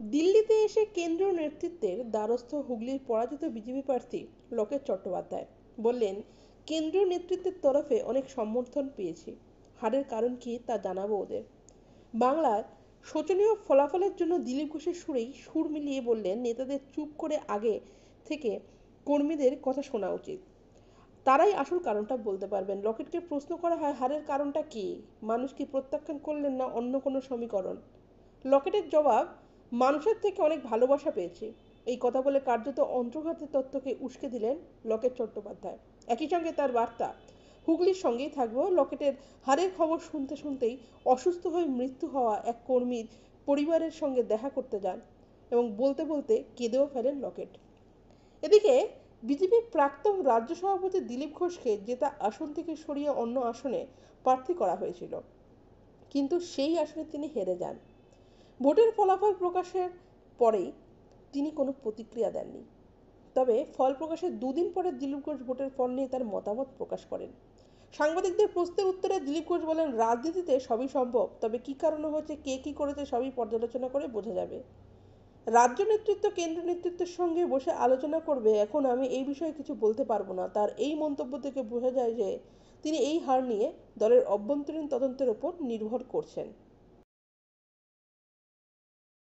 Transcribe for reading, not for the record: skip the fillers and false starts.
দিল্লিতে এসে কেন্দ্রীয় নেতৃত্বের দ্বারস্থ হুগলির পরাজিত বিজেপি প্রার্থী লোকেশ চট্টোপাধ্যায় বললেন, কেন্দ্রীয় নেতৃত্বের তরফে অনেক সমর্থন পেয়েছি, হারের কারণ কি তা জানাবো ওদের। বাংলার শোচনীয় ফলাফলের জন্য দিলীপ ঘোষের সুরেই সুর মিলিয়ে বললেন, নেতাদের চুপ করে আগে থেকে কর্মীদের কথা শোনা উচিত, তারাই আসল কারণটা বলতে পারবেন। লকেটকে প্রশ্ন করা হয়, হারের কারণটা কি, মানুষ কি প্রত্যাখ্যান করলেন না অন্য কোনো সমীকরণ? লকেটের জবাব, মানুষের থেকে অনেক ভালোবাসা পেয়েছি। এই কথা বলে কার্যত অন্তর্ঘাতী তত্ত্বকে উস্কে দিলেন লকেট চট্টোপাধ্যায়। একই সঙ্গে তার বার্তা, হুগলির সঙ্গেই থাকবো। লকেটের হারের খবর শুনতে শুনতেই অসুস্থ হয়ে মৃত্যু হওয়া এক কর্মীর পরিবারের সঙ্গে দেখা করতে যান এবং বলতে বলতে কেঁদেও ফেলেন লকেট। এদিকে বিজেপির প্রাক্তন রাজ্য সভাপতি দিলীপ ঘোষকে জেতা আসন থেকে সরিয়ে অন্য আসনে প্রার্থী করা হয়েছিল, কিন্তু সেই আসনে তিনি হেরে যান। ভোটের ফলাফল প্রকাশের পরেই তিনি কোনো প্রতিক্রিয়া দেননি। তবে ফল প্রকাশের দুদিন পরে দিলীপ ঘোষ ভোটের ফল নিয়ে তার মতামত প্রকাশ করেন। সাংবাদিকদের প্রশ্নের উত্তরে দিলীপ ঘোষ বলেন, রাজনীতিতে সবই সম্ভব, তবে কী কারণে হয়েছে, কে কী করেছে সবই পর্যালোচনা করে বোঝা যাবে। রাজ্য নেতৃত্ব কেন্দ্র নেতৃত্বের সঙ্গে বসে আলোচনা করবে, এখন আমি এই বিষয়ে কিছু বলতে পারবো না। তার এই মন্তব্য থেকে বোঝা যায় যে তিনি এই হার নিয়ে দলের অভ্যন্তরীণ তদন্তের ওপর নির্ভর করছেন।